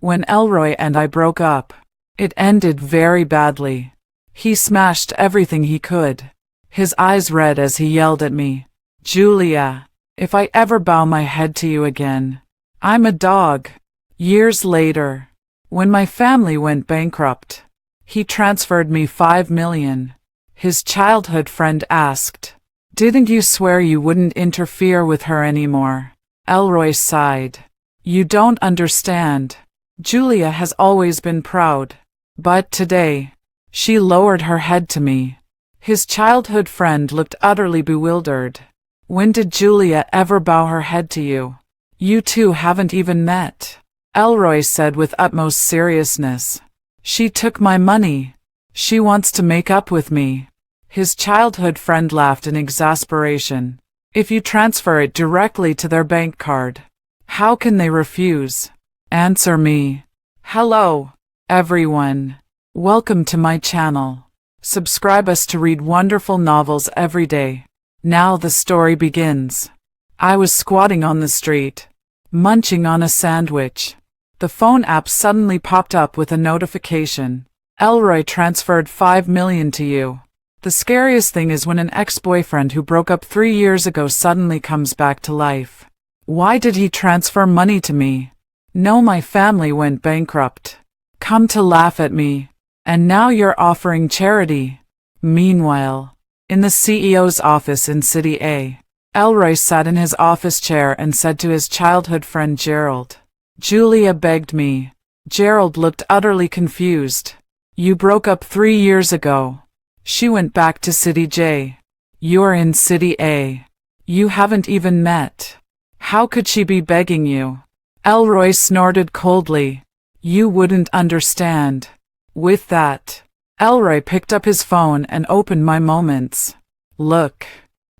When Elroy and I broke up, it ended very badly. He smashed everything he could. His eyes red as he yelled at me, "Julia, if I ever bow my head to you again, I'm a dog." Years later, when my family went bankrupt, he transferred me $5 million. His childhood friend asked, "Didn't you swear you wouldn't interfere with her anymore?" Elroy sighed. "You don't understand. Julia has always been proud. But today, she lowered her head to me." His childhood friend looked utterly bewildered. "When did Julia ever bow her head to you? You two haven't even met." Elroy said with utmost seriousness, "She took my money. She wants to make up with me." His childhood friend laughed in exasperation. "If you transfer it directly to their bank card, how can they refuse? Answer me." Hello, everyone. Welcome to my channel. Subscribe us to read wonderful novels every day. Now the story begins. I was squatting on the street, munching on a sandwich. The phone app suddenly popped up with a notification. "Elroy transferred $5 million to you." The scariest thing is when an ex-boyfriend who broke up 3 years ago suddenly comes back to life. Why did he transfer money to me? No, my family went bankrupt. Come to laugh at me. And now you're offering charity. Meanwhile, in the CEO's office in City A, Elroy sat in his office chair and said to his childhood friend Gerald, "Julia begged me." Gerald looked utterly confused. "You broke up 3 years ago. She went back to City J. You're in City A. You haven't even met. How could she be begging you?" Elroy snorted coldly. "You wouldn't understand." With that, Elroy picked up his phone and opened My Moments. "Look,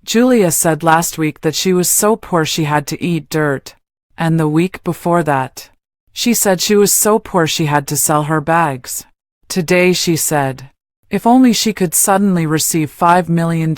Julia said last week that she was so poor she had to eat dirt. And the week before that, she said she was so poor she had to sell her bags. Today she said, if only she could suddenly receive $5 million.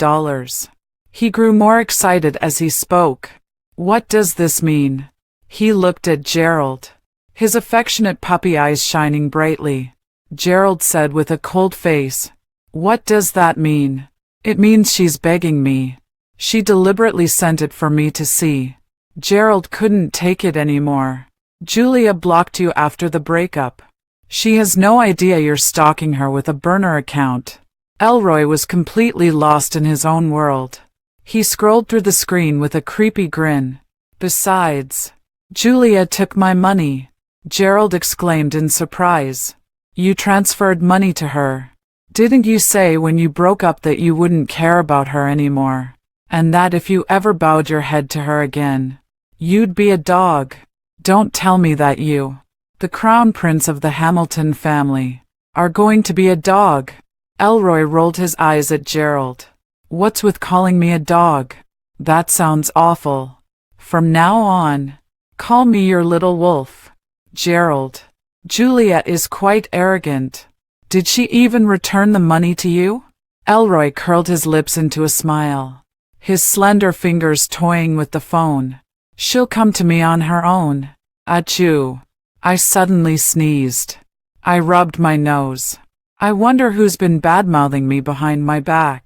He grew more excited as he spoke. "What does this mean?" He looked at Gerald, his affectionate puppy eyes shining brightly. Gerald said with a cold face, "What does that mean?" "It means she's begging me. She deliberately sent it for me to see." Gerald couldn't take it anymore. "Julia blocked you after the breakup. She has no idea you're stalking her with a burner account." Elroy was completely lost in his own world. He scrolled through the screen with a creepy grin. "Besides, Julia took my money," Gerald exclaimed in surprise. "You transferred money to her. Didn't you say when you broke up that you wouldn't care about her anymore? And that if you ever bowed your head to her again, you'd be a dog? Don't tell me that you, the crown prince of the Hamilton family, are going to be a dog." Elroy rolled his eyes at Gerald. "What's with calling me a dog? That sounds awful. From now on, call me your little wolf." "Gerald, Julia is quite arrogant. Did she even return the money to you?" Elroy curled his lips into a smile, his slender fingers toying with the phone. "She'll come to me on her own." Achoo. I suddenly sneezed. I rubbed my nose. I wonder who's been badmouthing me behind my back.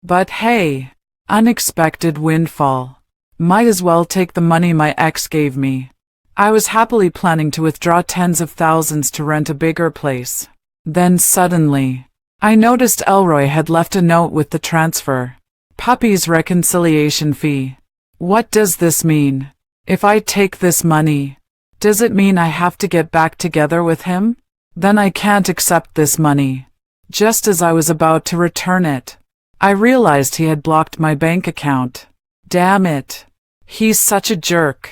But hey, unexpected windfall. Might as well take the money my ex gave me. I was happily planning to withdraw tens of thousands to rent a bigger place. Then suddenly, I noticed Elroy had left a note with the transfer. "Puppy's reconciliation fee." What does this mean? If I take this money, does it mean I have to get back together with him? Then I can't accept this money. Just as I was about to return it, I realized he had blocked my bank account. Damn it. He's such a jerk.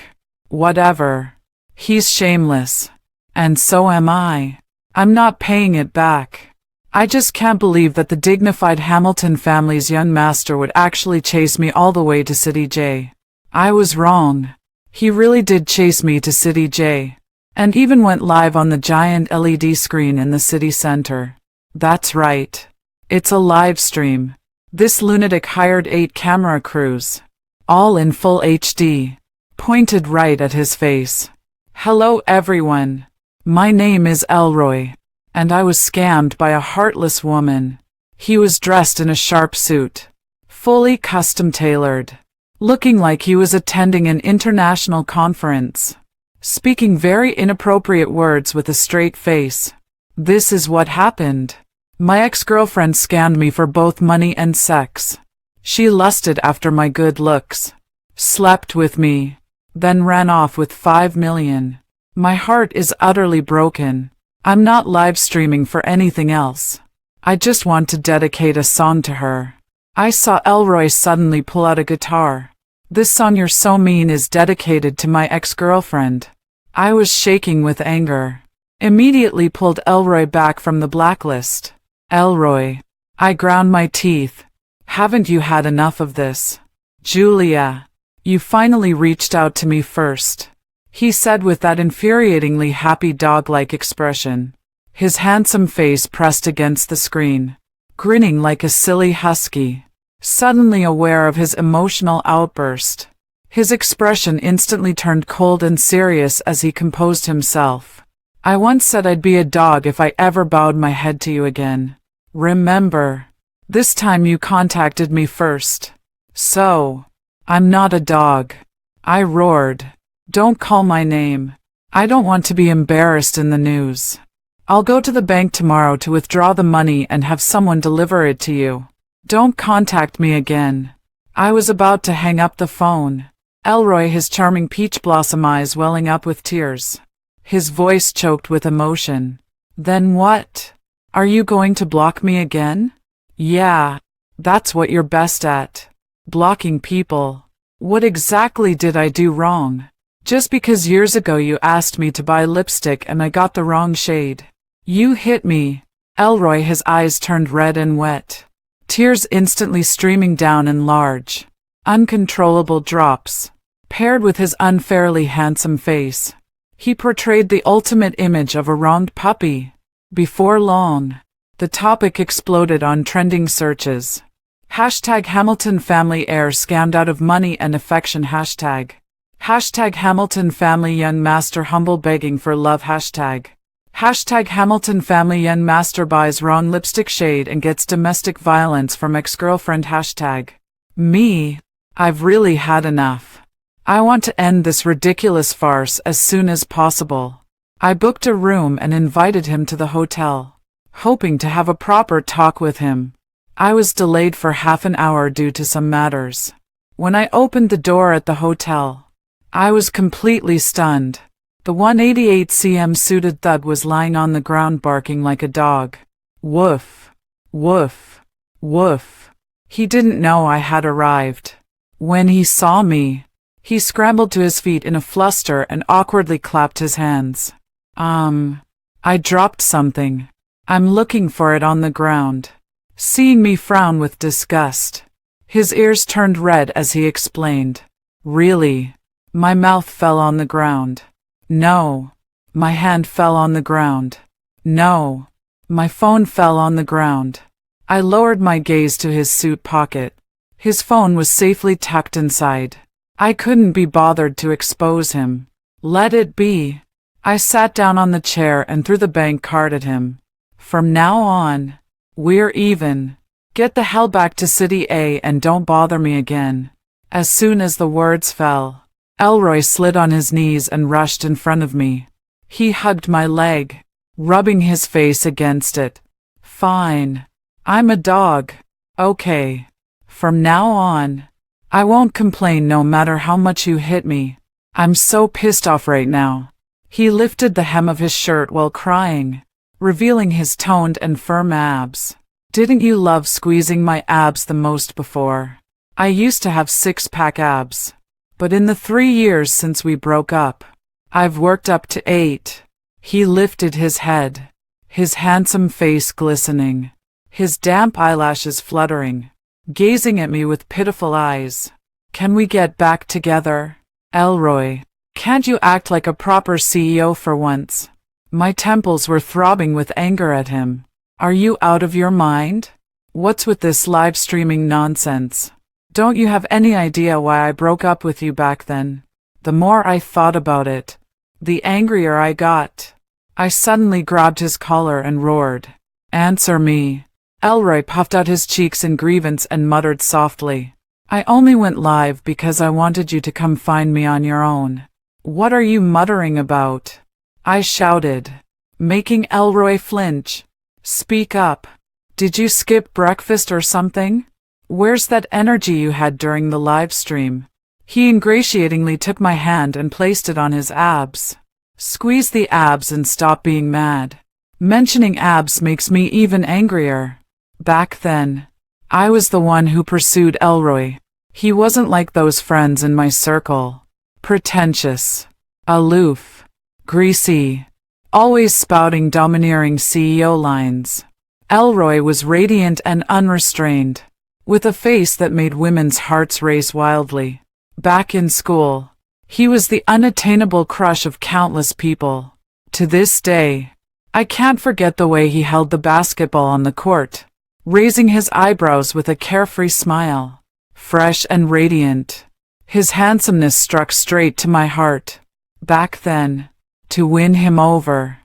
Whatever. He's shameless. And so am I. I'm not paying it back. I just can't believe that the dignified Hamilton family's young master would actually chase me all the way to City J. I was wrong. He really did chase me to City J. And even went live on the giant LED screen in the city center. That's right. It's a live stream. This lunatic hired 8 camera crews, all in full HD, pointed right at his face. "Hello everyone. My name is Elroy, and I was scammed by a heartless woman. He was dressed in a sharp suit, fully custom-tailored, looking like he was attending an international conference, speaking very inappropriate words with a straight face. This is what happened. My ex-girlfriend scammed me for both money and sex. She lusted after my good looks, slept with me, then ran off with 5 million. My heart is utterly broken. I'm not live streaming for anything else. I just want to dedicate a song to her. I saw Elroy suddenly pull out a guitar. This song You're So Mean is dedicated to my ex-girlfriend. I was shaking with anger. Immediately pulled Elroy back from the blacklist. Elroy. I ground my teeth. Haven't you had enough of this? Julia. You finally reached out to me first, he said with that infuriatingly happy dog-like expression. His handsome face pressed against the screen, grinning like a silly husky, suddenly aware of his emotional outburst. His expression instantly turned cold and serious as he composed himself. I once said I'd be a dog if I ever bowed my head to you again. Remember? This time you contacted me first. So, I'm not a dog. I roared. Don't call my name. I don't want to be embarrassed in the news. I'll go to the bank tomorrow to withdraw the money and have someone deliver it to you. Don't contact me again. I was about to hang up the phone. Elroy, his charming peach blossom eyes welling up with tears. His voice choked with emotion. Then what? Are you going to block me again? Yeah, that's what you're best at. Blocking people. What exactly did I do wrong? Just because years ago you asked me to buy lipstick and I got the wrong shade. You hit me. Elroy, his eyes turned red and wet. Tears instantly streaming down in large, uncontrollable drops. Paired with his unfairly handsome face, he portrayed the ultimate image of a wronged puppy. Before long, the topic exploded on trending searches. Hashtag Hamilton family heir scammed out of money and affection. Hashtag Hamilton family young master humble begging for love. Hashtag Hamilton family young master buys wrong lipstick shade and gets domestic violence from ex-girlfriend. Hashtag me. I've really had enough. I want to end this ridiculous farce as soon as possible. I booked a room and invited him to the hotel, hoping to have a proper talk with him. I was delayed for half an hour due to some matters. When I opened the door at the hotel, I was completely stunned. The 188 cm suited thug was lying on the ground barking like a dog. Woof, woof, woof. He didn't know I had arrived. When he saw me, he scrambled to his feet in a fluster and awkwardly clapped his hands. I dropped something. I'm looking for it on the ground. Seeing me frown with disgust, his ears turned red as he explained. Really? My mouth fell on the ground. No. My hand fell on the ground. No. My phone fell on the ground. I lowered my gaze to his suit pocket. His phone was safely tucked inside. I couldn't be bothered to expose him. Let it be. I sat down on the chair and threw the bank card at him. From now on, we're even. Get the hell back to City A and don't bother me again. As soon as the words fell, Elroy slid on his knees and rushed in front of me. He hugged my leg, rubbing his face against it. Fine. I'm a dog. Okay. From now on, I won't complain no matter how much you hit me. I'm so pissed off right now. He lifted the hem of his shirt while crying, revealing his toned and firm abs. Didn't you love squeezing my abs the most before? I used to have six-pack abs. But in the 3 years since we broke up, I've worked up to 8. He lifted his head, his handsome face glistening, his damp eyelashes fluttering, gazing at me with pitiful eyes. Can we get back together? Elroy, can't you act like a proper CEO for once? My temples were throbbing with anger at him. Are you out of your mind? What's with this live streaming nonsense? Don't you have any idea why I broke up with you back then? The more I thought about it, the angrier I got. I suddenly grabbed his collar and roared. Answer me. Elroy puffed out his cheeks in grievance and muttered softly. I only went live because I wanted you to come find me on your own. What are you muttering about? I shouted, making Elroy flinch. Speak up. Did you skip breakfast or something? Where's that energy you had during the live stream? He ingratiatingly took my hand and placed it on his abs. Squeeze the abs and stop being mad. Mentioning abs makes me even angrier. Back then, I was the one who pursued Elroy. He wasn't like those friends in my circle. Pretentious, aloof, greasy, always spouting domineering CEO lines. Elroy was radiant and unrestrained, with a face that made women's hearts race wildly. Back in school, he was the unattainable crush of countless people. To this day, I can't forget the way he held the basketball on the court, raising his eyebrows with a carefree smile. Fresh and radiant, his handsomeness struck straight to my heart. Back then, to win him over,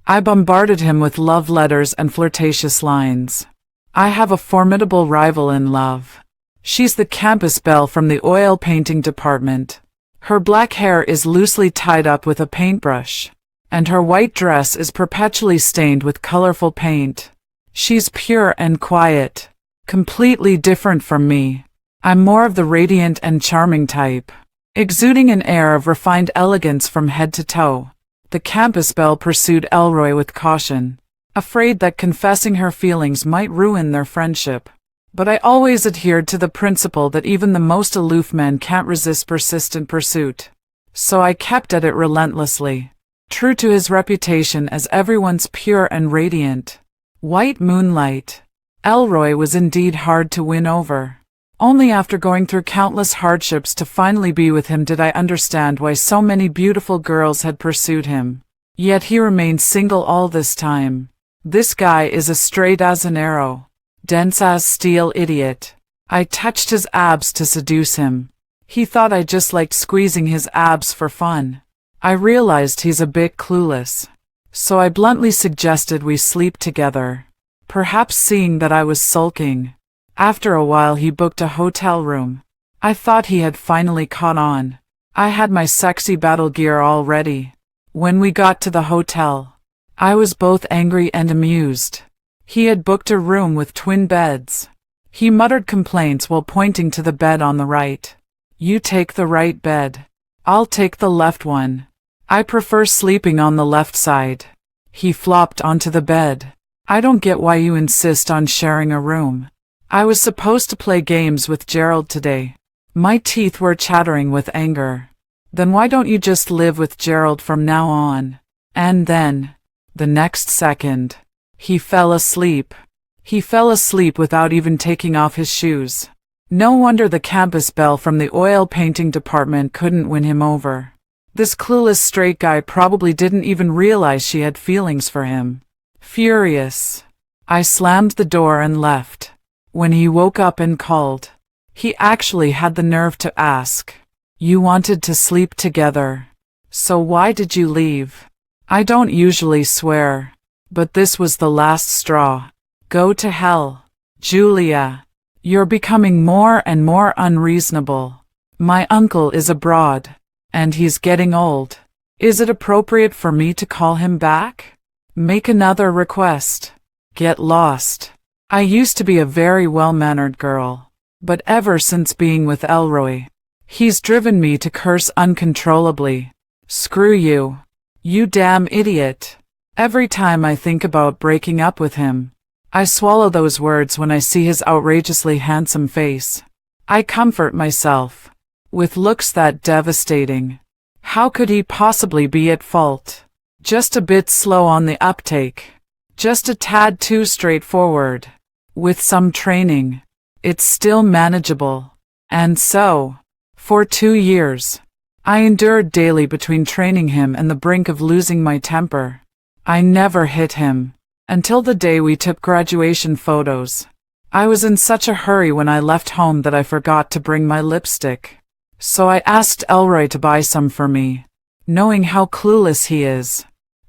I bombarded him with love letters and flirtatious lines. I have a formidable rival in love. She's the campus belle from the oil painting department. Her black hair is loosely tied up with a paintbrush, and her white dress is perpetually stained with colorful paint. She's pure and quiet, completely different from me. I'm more of the radiant and charming type, exuding an air of refined elegance from head to toe. The campus belle pursued Elroy with caution, afraid that confessing her feelings might ruin their friendship. But I always adhered to the principle that even the most aloof men can't resist persistent pursuit. So I kept at it relentlessly, true to his reputation as everyone's pure and radiant. White moonlight. Elroy was indeed hard to win over. Only after going through countless hardships to finally be with him did I understand why so many beautiful girls had pursued him. Yet he remained single all this time. This guy is as straight as an arrow, dense as steel idiot. I touched his abs to seduce him. He thought I just liked squeezing his abs for fun. I realized he's a bit clueless, so I bluntly suggested we sleep together, perhaps seeing that I was sulking. After a while he booked a hotel room. I thought he had finally caught on. I had my sexy battle gear all ready. When we got to the hotel, I was both angry and amused. He had booked a room with twin beds. He muttered complaints while pointing to the bed on the right. You take the right bed. I'll take the left one. I prefer sleeping on the left side. He flopped onto the bed. I don't get why you insist on sharing a room. I was supposed to play games with Gerald today. My teeth were chattering with anger. Then why don't you just live with Gerald from now on? And then, the next second, he fell asleep. He fell asleep without even taking off his shoes. No wonder the campus belle from the oil painting department couldn't win him over. This clueless straight guy probably didn't even realize she had feelings for him. Furious, I slammed the door and left. When he woke up and called, he actually had the nerve to ask, "You wanted to sleep together, so why did you leave?" I don't usually swear, but this was the last straw. Go to hell, Julia. You're becoming more and more unreasonable. My uncle is abroad, and he's getting old. Is it appropriate for me to call him back? Make another request. Get lost. I used to be a very well-mannered girl, but ever since being with Elroy, he's driven me to curse uncontrollably. Screw you. You damn idiot. Every time I think about breaking up with him, I swallow those words when I see his outrageously handsome face. I comfort myself with looks that devastating. How could he possibly be at fault? Just a bit slow on the uptake. Just a tad too straightforward. With some training, it's still manageable. And so, for 2 years, I endured daily between training him and the brink of losing my temper. I never hit him, until the day we took graduation photos. I was in such a hurry when I left home that I forgot to bring my lipstick. So I asked Elroy to buy some for me, knowing how clueless he is.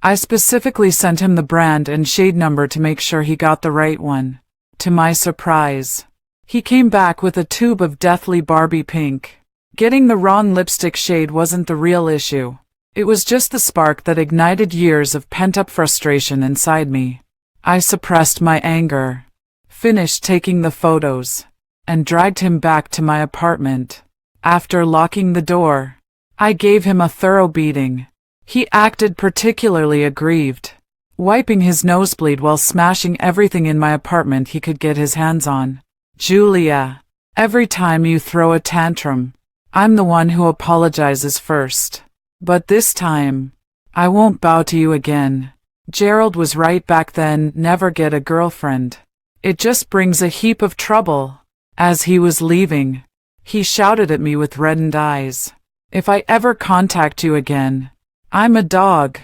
I specifically sent him the brand and shade number to make sure he got the right one. To my surprise, he came back with a tube of deathly Barbie pink. Getting the wrong lipstick shade wasn't the real issue. It was just the spark that ignited years of pent-up frustration inside me. I suppressed my anger, finished taking the photos, and dragged him back to my apartment. After locking the door, I gave him a thorough beating. He acted particularly aggrieved, wiping his nosebleed while smashing everything in my apartment he could get his hands on. Julia, every time you throw a tantrum, I'm the one who apologizes first. But this time, I won't bow to you again. Gerald was right back then, never get a girlfriend. It just brings a heap of trouble. As he was leaving, he shouted at me with reddened eyes. If I ever contact you again, I'm a dog.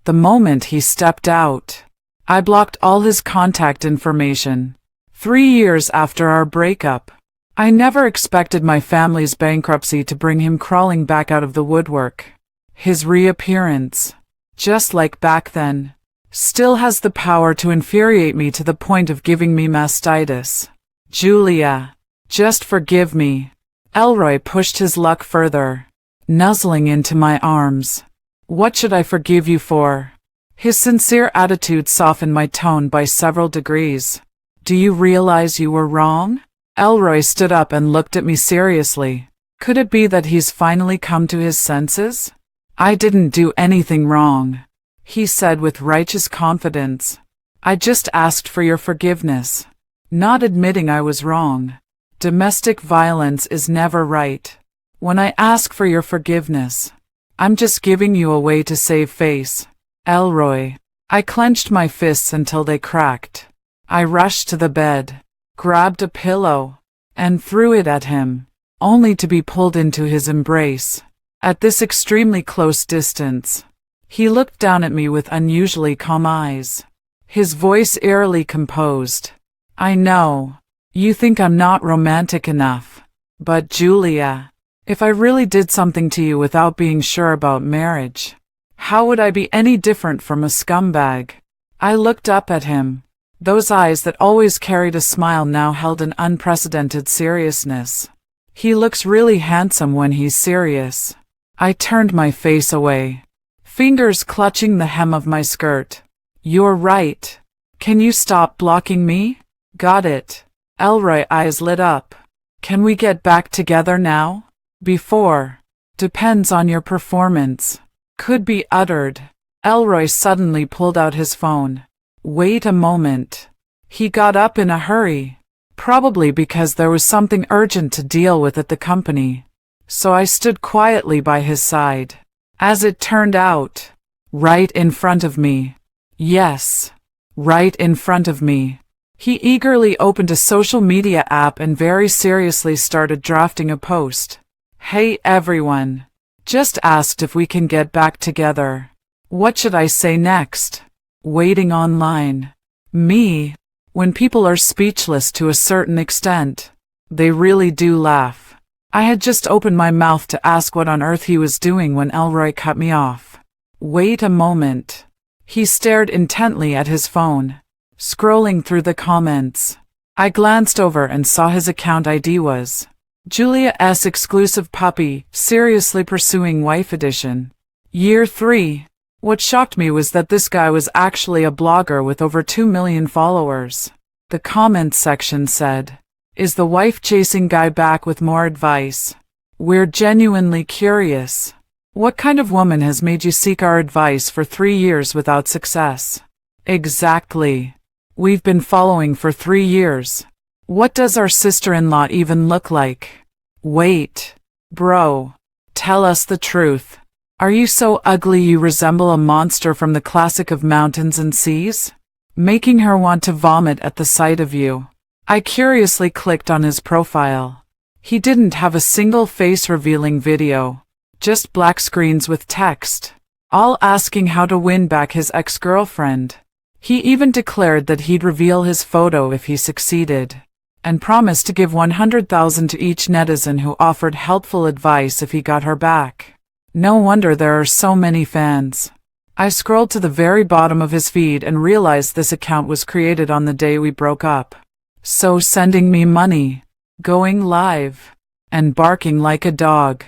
The moment he stepped out, I blocked all his contact information. 3 years after our breakup, I never expected my family's bankruptcy to bring him crawling back out of the woodwork. His reappearance, just like back then, still has the power to infuriate me to the point of giving me mastitis. Julia, just forgive me. Elroy pushed his luck further, nuzzling into my arms. What should I forgive you for? His sincere attitude softened my tone by several degrees. Do you realize you were wrong? Elroy stood up and looked at me seriously. Could it be that he's finally come to his senses? I didn't do anything wrong, he said with righteous confidence. I just asked for your forgiveness, not admitting I was wrong. Domestic violence is never right. When I ask for your forgiveness, I'm just giving you a way to save face. Elroy, I clenched my fists until they cracked. I rushed to the bed, grabbed a pillow, and threw it at him, only to be pulled into his embrace. At this extremely close distance, he looked down at me with unusually calm eyes, his voice eerily composed. I know, you think I'm not romantic enough, but Julia, if I really did something to you without being sure about marriage, how would I be any different from a scumbag? I looked up at him. Those eyes that always carried a smile now held an unprecedented seriousness. He looks really handsome when he's serious. I turned my face away, fingers clutching the hem of my skirt. You're right. Can you stop blocking me? Got it. Elroy's eyes lit up. Can we get back together now? Before. Depends on your performance. Could be uttered. Elroy suddenly pulled out his phone. Wait a moment. He got up in a hurry, probably because there was something urgent to deal with at the company. So I stood quietly by his side. As it turned out, right in front of me. Yes, right in front of me. He eagerly opened a social media app and very seriously started drafting a post. Hey everyone. Just asked if we can get back together. What should I say next? Waiting online. Me. When people are speechless to a certain extent, they really do laugh. I had just opened my mouth to ask what on earth he was doing when Elroy cut me off. Wait a moment. He stared intently at his phone, scrolling through the comments. I glanced over and saw his account ID was Julia S. Exclusive Puppy, Seriously Pursuing Wife Edition. Year 3. What shocked me was that this guy was actually a blogger with over 2 million followers. The comments section said, is the wife-chasing guy back with more advice? We're genuinely curious. What kind of woman has made you seek our advice for 3 years without success? Exactly. We've been following for 3 years. What does our sister-in-law even look like? Wait. Bro. Tell us the truth. Are you so ugly you resemble a monster from the classic of Mountains and Seas? Making her want to vomit at the sight of you. I curiously clicked on his profile. He didn't have a single face-revealing video, just black screens with text, all asking how to win back his ex-girlfriend. He even declared that he'd reveal his photo if he succeeded, and promised to give 100,000 to each netizen who offered helpful advice if he got her back. No wonder there are so many fans. I scrolled to the very bottom of his feed and realized this account was created on the day we broke up. So sending me money, going live, and barking like a dog.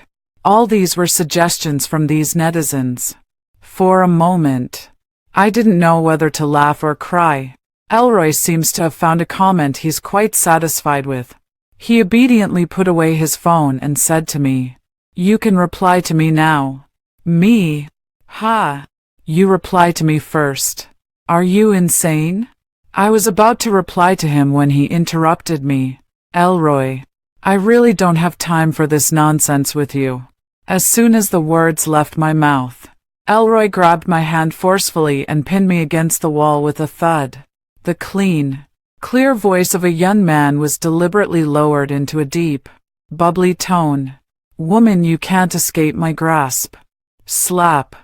All these were suggestions from these netizens. For a moment, I didn't know whether to laugh or cry. Elroy seems to have found a comment he's quite satisfied with. He obediently put away his phone and said to me, "You can reply to me now." Me? Ha! You reply to me first. Are you insane? I was about to reply to him when he interrupted me. Elroy, I really don't have time for this nonsense with you. As soon as the words left my mouth, Elroy grabbed my hand forcefully and pinned me against the wall with a thud. The clean, clear voice of a young man was deliberately lowered into a deep, bubbly tone. Woman, you can't escape my grasp. Slap.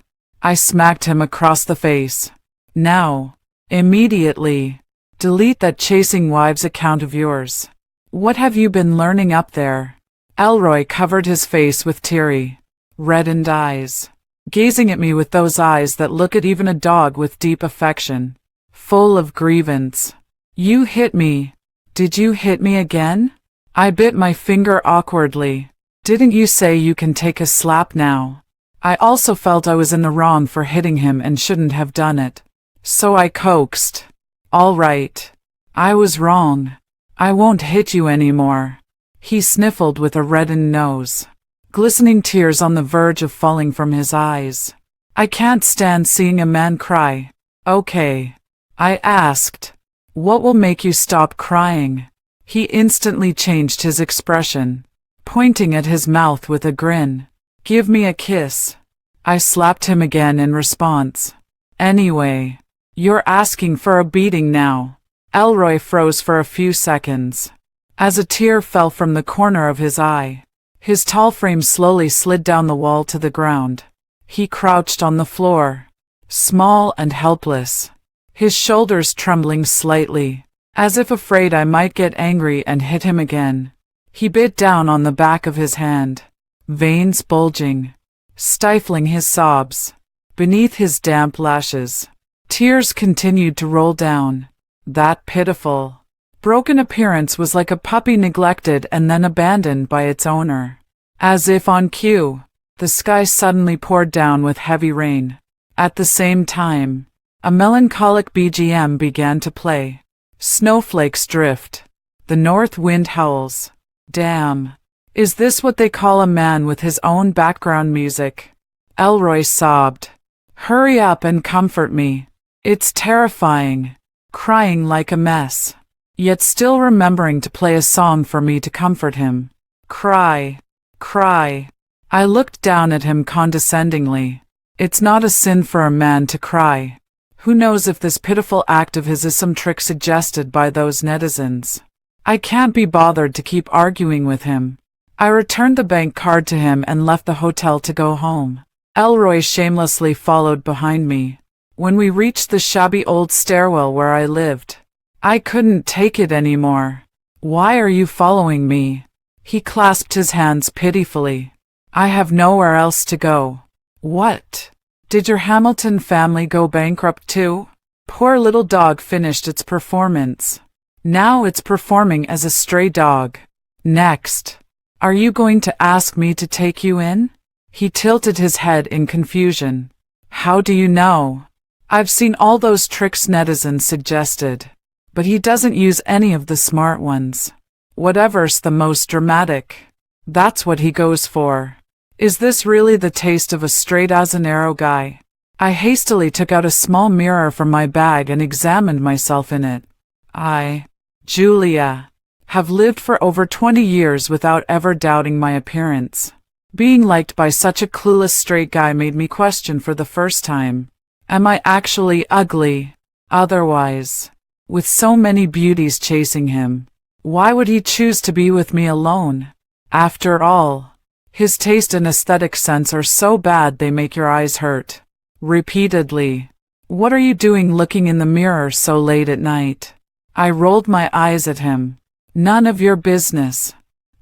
I smacked him across the face. Now, immediately, delete that chasing wives account of yours. What have you been learning up there? Elroy covered his face with teary, reddened eyes, gazing at me with those eyes that look at even a dog with deep affection, full of grievance. You hit me. Did you hit me again? I bit my finger awkwardly. Didn't you say you can take a slap now? I also felt I was in the wrong for hitting him and shouldn't have done it. So I coaxed. All right. I was wrong. I won't hit you anymore. He sniffled with a reddened nose, glistening tears on the verge of falling from his eyes. I can't stand seeing a man cry. Okay. I asked. What will make you stop crying? He instantly changed his expression, pointing at his mouth with a grin. Give me a kiss. I slapped him again in response. Anyway, you're asking for a beating now. Elroy froze for a few seconds, as a tear fell from the corner of his eye. His tall frame slowly slid down the wall to the ground. He crouched on the floor, small and helpless, his shoulders trembling slightly, as if afraid I might get angry and hit him again. He bit down on the back of his hand, veins bulging, stifling his sobs. Beneath his damp lashes, tears continued to roll down. That pitiful, broken appearance was like a puppy neglected and then abandoned by its owner. As if on cue, the sky suddenly poured down with heavy rain. At the same time, a melancholic BGM began to play. Snowflakes drift. The north wind howls. Damn. Is this what they call a man with his own background music? Elroy sobbed. Hurry up and comfort me. It's terrifying. Crying like a mess, yet still remembering to play a song for me to comfort him. Cry. Cry. I looked down at him condescendingly. It's not a sin for a man to cry. Who knows if this pitiful act of his is some trick suggested by those netizens. I can't be bothered to keep arguing with him. I returned the bank card to him and left the hotel to go home. Elroy shamelessly followed behind me. When we reached the shabby old stairwell where I lived, I couldn't take it anymore. Why are you following me? He clasped his hands pitifully. I have nowhere else to go. What? Did your Hamilton family go bankrupt too? Poor little dog finished its performance. Now it's performing as a stray dog. Next. Are you going to ask me to take you in? He tilted his head in confusion. How do you know? I've seen all those tricks netizens suggested, but he doesn't use any of the smart ones. Whatever's the most dramatic, that's what he goes for. Is this really the taste of a straight as an arrow guy? I hastily took out a small mirror from my bag and examined myself in it. I, Julia, have lived for over 20 years without ever doubting my appearance. Being liked by such a clueless straight guy made me question for the first time. Am I actually ugly? Otherwise, with so many beauties chasing him, why would he choose to be with me alone? After all, his taste and aesthetic sense are so bad they make your eyes hurt. Repeatedly. What are you doing looking in the mirror so late at night? I rolled my eyes at him. None of your business.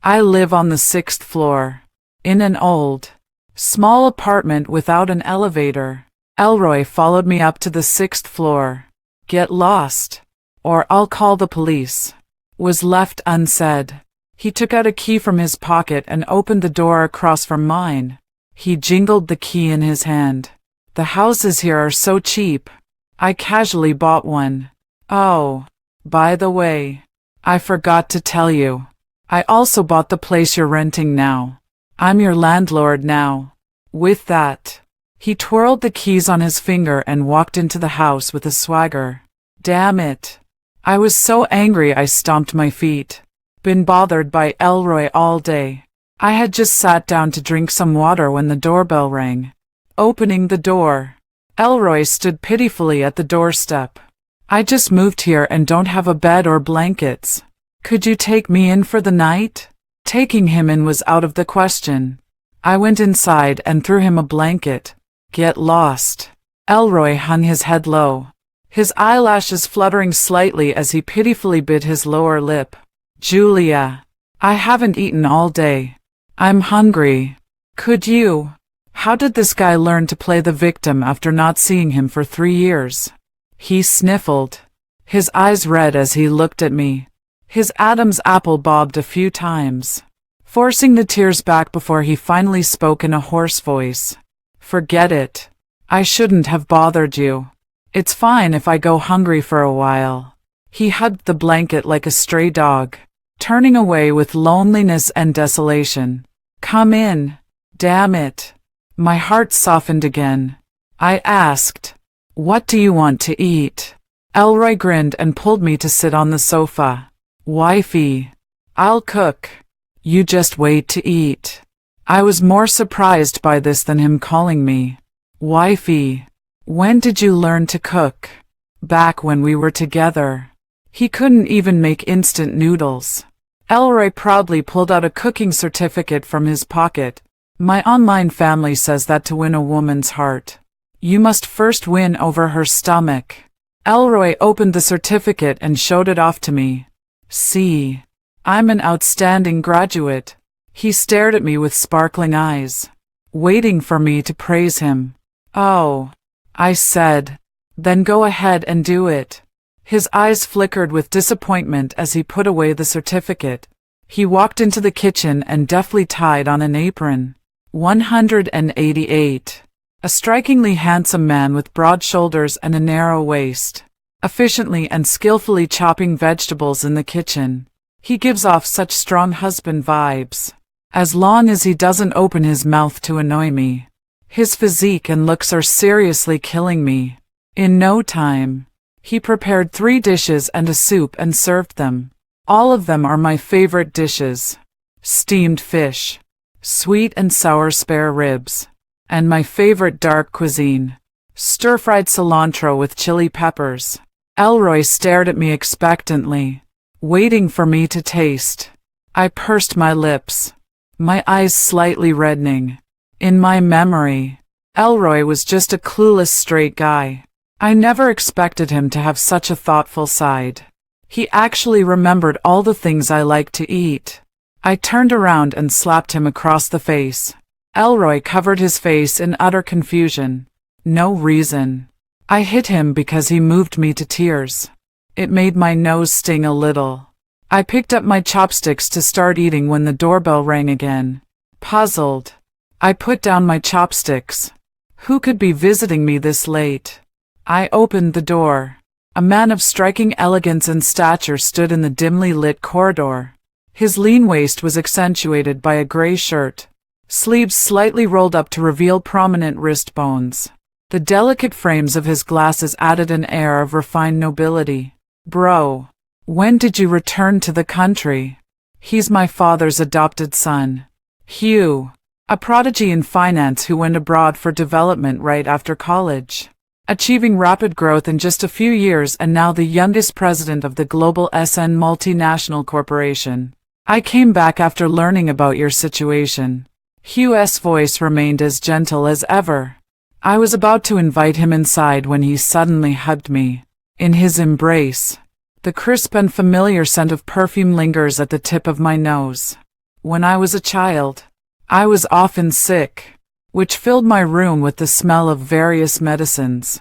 I live on the 6th floor, in an old, small apartment without an elevator. Elroy followed me up to the 6th floor. Get lost, or I'll call the police, was left unsaid. He took out a key from his pocket and opened the door across from mine. He jingled the key in his hand. The houses here are so cheap. I casually bought one. Oh, by the way, I forgot to tell you. I also bought the place you're renting now. I'm your landlord now. With that, he twirled the keys on his finger and walked into the house with a swagger. Damn it. I was so angry I stomped my feet. Been bothered by Elroy all day. I had just sat down to drink some water when the doorbell rang. Opening the door, Elroy stood pitifully at the doorstep. I just moved here and don't have a bed or blankets. Could you take me in for the night? Taking him in was out of the question. I went inside and threw him a blanket. Get lost. Elroy hung his head low, his eyelashes fluttering slightly as he pitifully bit his lower lip. Julia, I haven't eaten all day. I'm hungry. Could you? How did this guy learn to play the victim after not seeing him for 3 years? He sniffled, his eyes red as he looked at me. His Adam's apple bobbed a few times, forcing the tears back before he finally spoke in a hoarse voice. Forget it. I shouldn't have bothered you. It's fine if I go hungry for a while. He hugged the blanket like a stray dog, turning away with loneliness and desolation. Come in. Damn it. My heart softened again. I asked, what do you want to eat? Elroy grinned and pulled me to sit on the sofa. Wifey, I'll cook. You just wait to eat. I was more surprised by this than him calling me wifey. When did you learn to cook? Back when we were together. He couldn't even make instant noodles. Elroy proudly pulled out a cooking certificate from his pocket. My online family says that to win a woman's heart, you must first win over her stomach. Elroy opened the certificate and showed it off to me. See, I'm an outstanding graduate. He stared at me with sparkling eyes, waiting for me to praise him. Oh, I said, then go ahead and do it. His eyes flickered with disappointment as he put away the certificate. He walked into the kitchen and deftly tied on an apron. 188. A strikingly handsome man with broad shoulders and a narrow waist, efficiently and skillfully chopping vegetables in the kitchen. He gives off such strong husband vibes, as long as he doesn't open his mouth to annoy me. His physique and looks are seriously killing me. In no time, he prepared 3 dishes and a soup and served them. All of them are my favorite dishes. Steamed fish, sweet and sour spare ribs, and my favorite dark cuisine, stir-fried cilantro with chili peppers. Elroy stared at me expectantly, waiting for me to taste. I pursed my lips, my eyes slightly reddening. In my memory, Elroy was just a clueless straight guy. I never expected him to have such a thoughtful side. He actually remembered all the things I like to eat. I turned around and slapped him across the face. Elroy covered his face in utter confusion. No reason. I hit him because he moved me to tears. It made my nose sting a little. I picked up my chopsticks to start eating when the doorbell rang again. Puzzled, I put down my chopsticks. Who could be visiting me this late? I opened the door. A man of striking elegance and stature stood in the dimly lit corridor. His lean waist was accentuated by a gray shirt, sleeves slightly rolled up to reveal prominent wrist bones. The delicate frames of his glasses added an air of refined nobility. Bro, when did you return to the country? He's my father's adopted son, Hugh, a prodigy in finance who went abroad for development right after college, achieving rapid growth in just a few years and now the youngest president of the global SN multinational corporation. I came back after learning about your situation. Hugh's voice remained as gentle as ever. I was about to invite him inside when he suddenly hugged me. In his embrace, the crisp and familiar scent of perfume lingers at the tip of my nose. When I was a child, I was often sick. which filled my room with the smell of various medicines.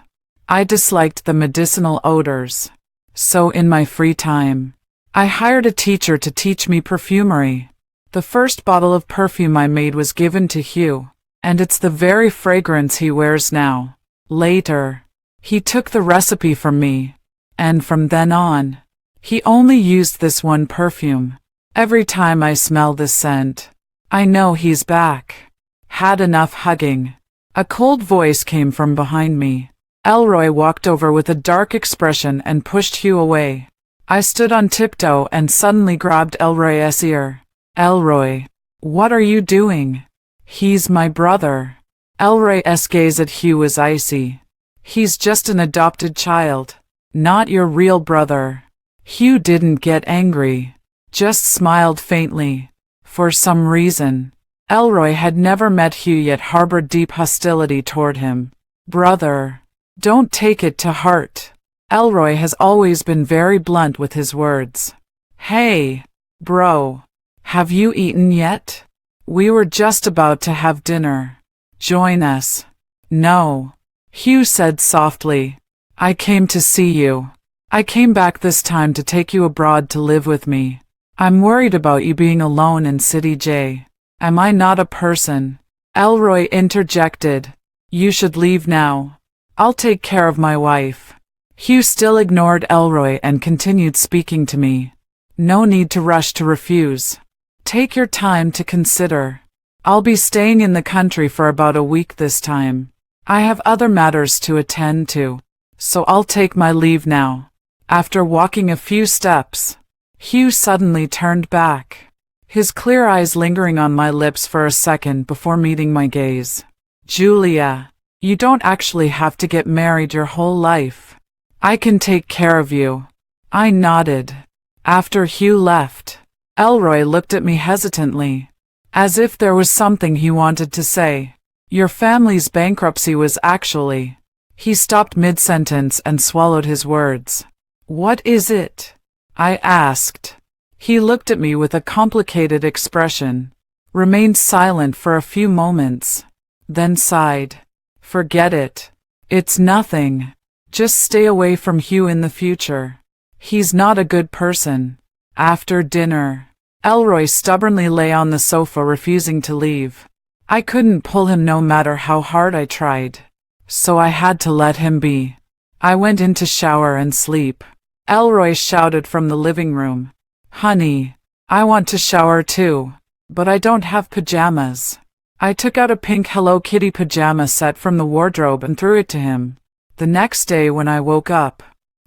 I disliked the medicinal odors. So in my free time, I hired a teacher to teach me perfumery. The first bottle of perfume I made was given to Hugh, and it's the very fragrance he wears now. Later, he took the recipe from me, and from then on, he only used this one perfume. Every time I smell this scent, I know he's back. Had enough hugging. A cold voice came from behind me. Elroy walked over with a dark expression and pushed Hugh away. I stood on tiptoe and suddenly grabbed Elroy's ear. Elroy, what are you doing? He's my brother. Elroy's gaze at Hugh was icy. He's just an adopted child, not your real brother. Hugh didn't get angry, just smiled faintly. For some reason, Elroy had never met Hugh yet harbored deep hostility toward him. Brother, don't take it to heart. Elroy has always been very blunt with his words. Hey, bro, have you eaten yet? We were just about to have dinner. Join us. No, Hugh said softly. I came to see you. I came back this time to take you abroad to live with me. I'm worried about you being alone in City J. Am I not a person? Elroy interjected. You should leave now. I'll take care of my wife. Hugh still ignored Elroy and continued speaking to me. No need to rush to refuse. Take your time to consider. I'll be staying in the country for about a week this time. I have other matters to attend to, so I'll take my leave now. After walking a few steps, Hugh suddenly turned back, his clear eyes lingering on my lips for a second before meeting my gaze. Julia, you don't actually have to get married your whole life. I can take care of you. I nodded. After Hugh left, Elroy looked at me hesitantly, as if there was something he wanted to say. Your family's bankruptcy was actually... He stopped mid-sentence and swallowed his words. What is it? I asked. He looked at me with a complicated expression, remained silent for a few moments, then sighed. Forget it. It's nothing. Just stay away from Hugh in the future. He's not a good person. After dinner, Elroy stubbornly lay on the sofa refusing to leave. I couldn't pull him no matter how hard I tried, so I had to let him be. I went in to shower and sleep. Elroy shouted from the living room. Honey, I want to shower too, but I don't have pajamas. I took out a pink Hello Kitty pajama set from the wardrobe and threw it to him. The next day when I woke up,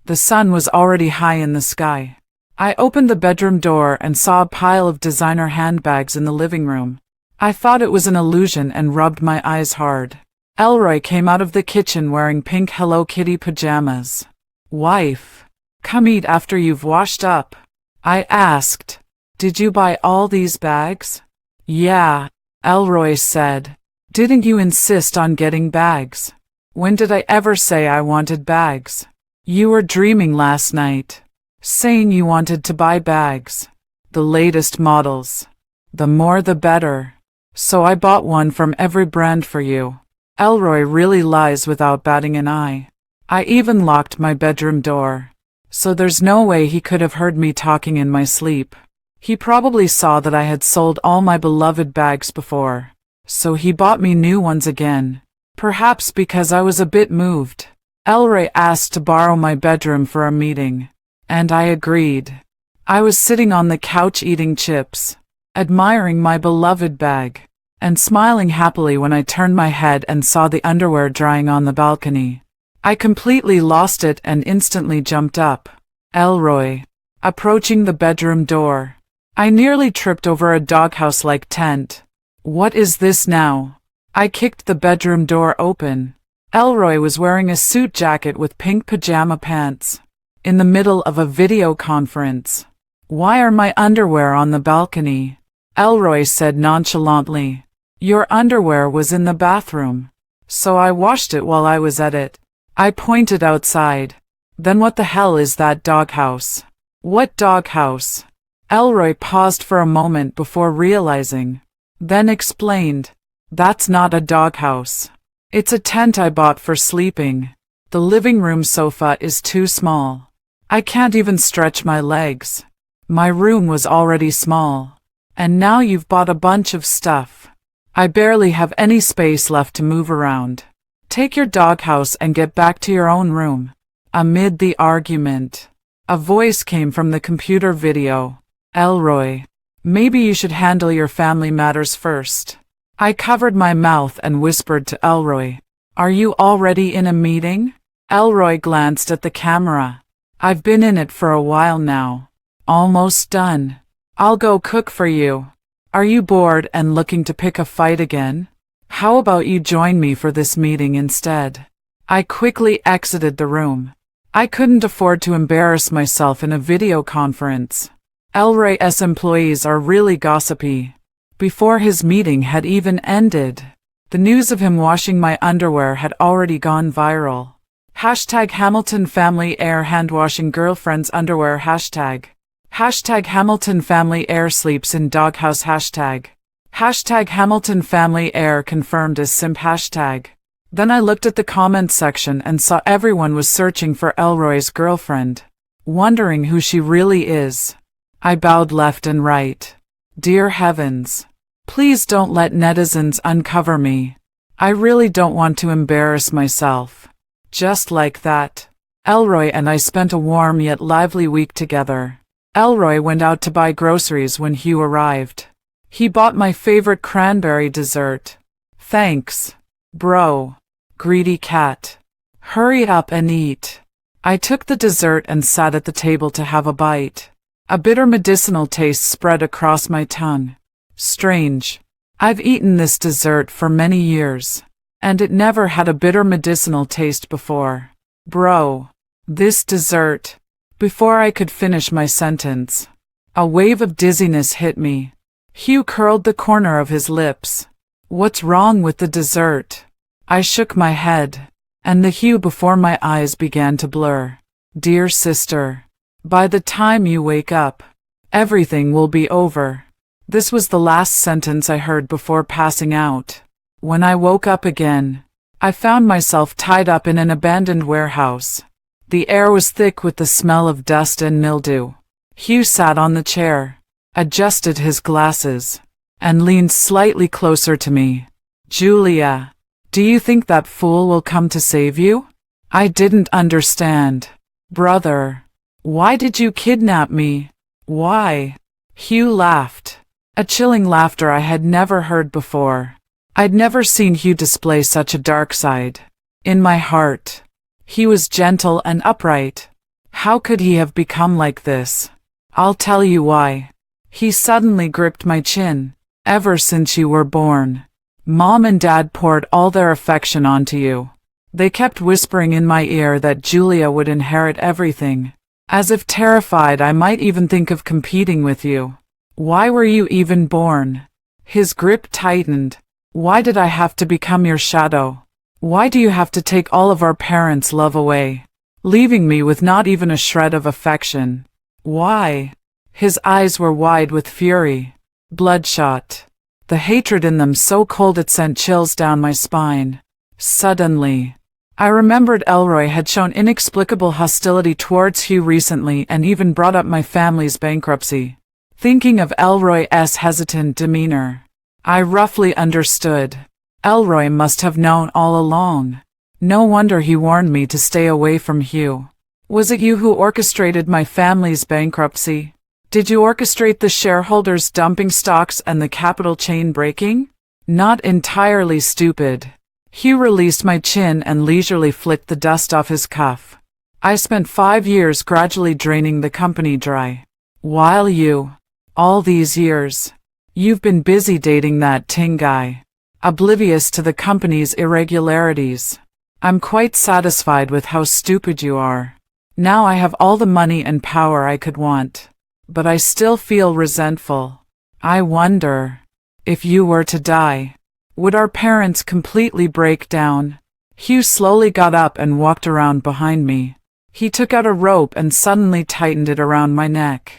the sun was already high in the sky. I opened the bedroom door and saw a pile of designer handbags in the living room. I thought it was an illusion and rubbed my eyes hard. Elroy came out of the kitchen wearing pink Hello Kitty pajamas. Wife, come eat after you've washed up. I asked. Did you buy all these bags? Yeah, Elroy said. Didn't you insist on getting bags? When did I ever say I wanted bags? You were dreaming last night, saying you wanted to buy bags. The latest models. The more the better. So I bought one from every brand for you. Elroy really lies without batting an eye. I even locked my bedroom door, so there's no way he could have heard me talking in my sleep. He probably saw that I had sold all my beloved bags before, so he bought me new ones again. Perhaps because I was a bit moved. Elroy asked to borrow my bedroom for a meeting, and I agreed. I was sitting on the couch eating chips, admiring my beloved bag, and smiling happily when I turned my head and saw the underwear drying on the balcony. I completely lost it and instantly jumped up. Elroy, approaching the bedroom door. I nearly tripped over a doghouse-like tent. What is this now? I kicked the bedroom door open. Elroy was wearing a suit jacket with pink pajama pants, in the middle of a video conference. Why are my underwear on the balcony? Elroy said nonchalantly. Your underwear was in the bathroom, so I washed it while I was at it. I pointed outside. Then what the hell is that doghouse? What doghouse? Elroy paused for a moment before realizing, then explained. That's not a doghouse. It's a tent I bought for sleeping. The living room sofa is too small. I can't even stretch my legs. My room was already small. And now you've bought a bunch of stuff. I barely have any space left to move around. Take your doghouse and get back to your own room. Amid the argument, a voice came from the computer video. Elroy, maybe you should handle your family matters first. I covered my mouth and whispered to Elroy, "Are you already in a meeting?" Elroy glanced at the camera. "I've been in it for a while now. Almost done. I'll go cook for you. Are you bored and looking to pick a fight again? How about you join me for this meeting instead?" I quickly exited the room. I couldn't afford to embarrass myself in a video conference. Elroy's employees are really gossipy. Before his meeting had even ended, the news of him washing my underwear had already gone viral. Hashtag Hamilton family heir handwashing girlfriend's underwear hashtag. Hashtag Hamilton family heir sleeps in doghouse hashtag. Hashtag Hamilton family heir confirmed as simp hashtag. Then I looked at the comment section and saw everyone was searching for Elroy's girlfriend, wondering who she really is. I bowed left and right. Dear heavens, please don't let netizens uncover me. I really don't want to embarrass myself. Just like that, Elroy and I spent a warm yet lively week together. Elroy went out to buy groceries when Hugh arrived. He bought my favorite cranberry dessert. Thanks, bro. Greedy cat. Hurry up and eat. I took the dessert and sat at the table to have a bite. A bitter medicinal taste spread across my tongue. Strange. I've eaten this dessert for many years, and it never had a bitter medicinal taste before. Bro. This dessert. Before I could finish my sentence, a wave of dizziness hit me. Hugh curled the corner of his lips. What's wrong with the dessert? I shook my head, and the Hugh before my eyes began to blur. Dear sister, by the time you wake up, everything will be over. This was the last sentence I heard before passing out. When I woke up again, I found myself tied up in an abandoned warehouse. The air was thick with the smell of dust and mildew. Hugh sat on the chair, adjusted his glasses, and leaned slightly closer to me. Julia, do you think that fool will come to save you? I didn't understand. Brother, why did you kidnap me? Why? Hugh laughed. A chilling laughter I had never heard before. I'd never seen Hugh display such a dark side. In my heart, he was gentle and upright. How could he have become like this? I'll tell you why. He suddenly gripped my chin. Ever since you were born, Mom and Dad poured all their affection onto you. They kept whispering in my ear that Julia would inherit everything, as if terrified I might even think of competing with you. Why were you even born? His grip tightened. Why did I have to become your shadow? Why do you have to take all of our parents' love away, leaving me with not even a shred of affection? Why? His eyes were wide with fury, bloodshot, the hatred in them so cold it sent chills down my spine. Suddenly, I remembered Elroy had shown inexplicable hostility towards Hugh recently and even brought up my family's bankruptcy. Thinking of Elroy's hesitant demeanor, I roughly understood. Elroy must have known all along. No wonder he warned me to stay away from Hugh. Was it you who orchestrated my family's bankruptcy? Did you orchestrate the shareholders dumping stocks and the capital chain breaking? Not entirely stupid. Hugh released my chin and leisurely flicked the dust off his cuff. I spent 5 years gradually draining the company dry. While you, all these years, you've been busy dating that Ting guy, oblivious to the company's irregularities. I'm quite satisfied with how stupid you are. Now I have all the money and power I could want, but I still feel resentful. I wonder, if you were to die, would our parents completely break down? Hugh slowly got up and walked around behind me. He took out a rope and suddenly tightened it around my neck.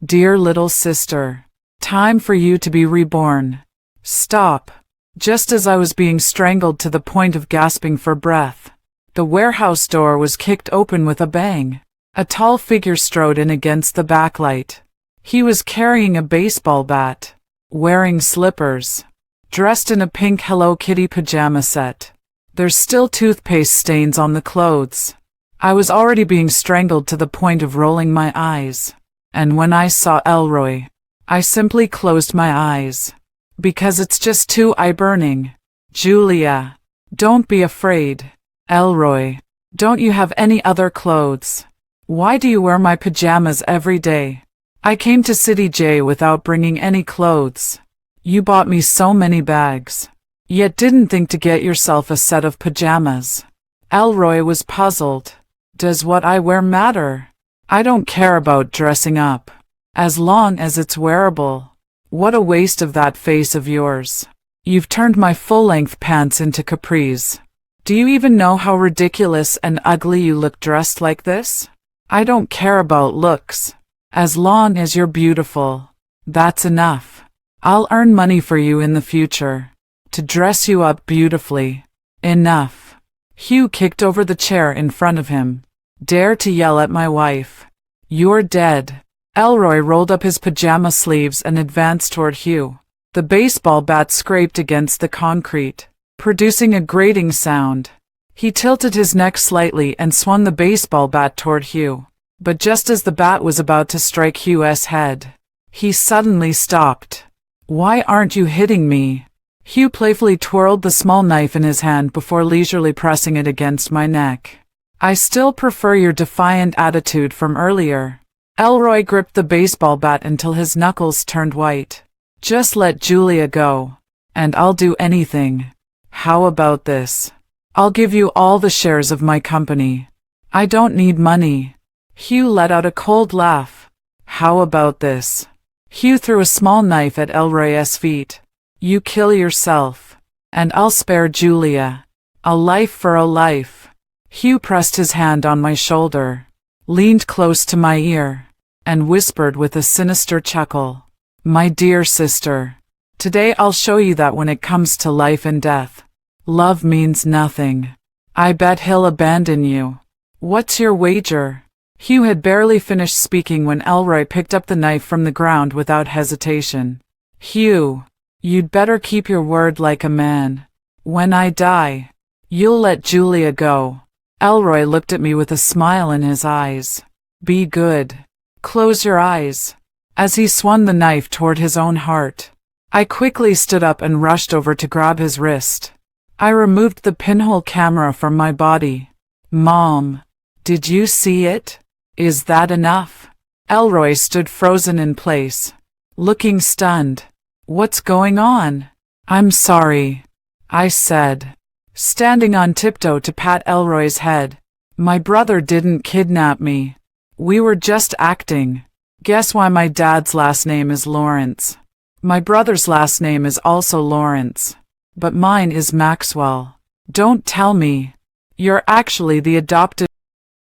Dear little sister, time for you to be reborn. Stop. Just as I was being strangled to the point of gasping for breath, the warehouse door was kicked open with a bang. A tall figure strode in against the backlight. He was carrying a baseball bat, wearing slippers, dressed in a pink Hello Kitty pajama set. There's still toothpaste stains on the clothes. I was already being strangled to the point of rolling my eyes. And when I saw Elroy, I simply closed my eyes. Because it's just too eye-burning. Julia, don't be afraid. Elroy, don't you have any other clothes? Why do you wear my pajamas every day? I came to City J without bringing any clothes. You bought me so many bags, yet didn't think to get yourself a set of pajamas. Elroy was puzzled. Does what I wear matter? I don't care about dressing up, as long as it's wearable. What a waste of that face of yours. You've turned my full-length pants into capris. Do you even know how ridiculous and ugly you look dressed like this? I don't care about looks. As long as you're beautiful, that's enough. I'll earn money for you in the future, to dress you up beautifully. Enough. Hugh kicked over the chair in front of him. Dare to yell at my wife. You're dead. Elroy rolled up his pajama sleeves and advanced toward Hugh. The baseball bat scraped against the concrete, producing a grating sound. He tilted his neck slightly and swung the baseball bat toward Hugh. But just as the bat was about to strike Hugh's head, he suddenly stopped. Why aren't you hitting me? Hugh playfully twirled the small knife in his hand before leisurely pressing it against my neck. I still prefer your defiant attitude from earlier. Elroy gripped the baseball bat until his knuckles turned white. Just let Julia go, and I'll do anything. How about this? I'll give you all the shares of my company. I don't need money. Hugh let out a cold laugh. How about this? Hugh threw a small knife at Elroy's feet. You kill yourself, and I'll spare Julia. A life for a life. Hugh pressed his hand on my shoulder, leaned close to my ear, and whispered with a sinister chuckle. My dear sister, today I'll show you that when it comes to life and death, love means nothing. I bet he'll abandon you. What's your wager? Hugh had barely finished speaking when Elroy picked up the knife from the ground without hesitation. Hugh, you'd better keep your word like a man. When I die, you'll let Julia go. Elroy looked at me with a smile in his eyes. Be good. Close your eyes. As he swung the knife toward his own heart, I quickly stood up and rushed over to grab his wrist. I removed the pinhole camera from my body. Mom, did you see it? Is that enough? Elroy stood frozen in place, looking stunned. What's going on? I'm sorry, I said, standing on tiptoe to pat Elroy's head. My brother didn't kidnap me. We were just acting. Guess why my dad's last name is Lawrence? My brother's last name is also Lawrence, but mine is Maxwell. Don't tell me. You're actually the adopted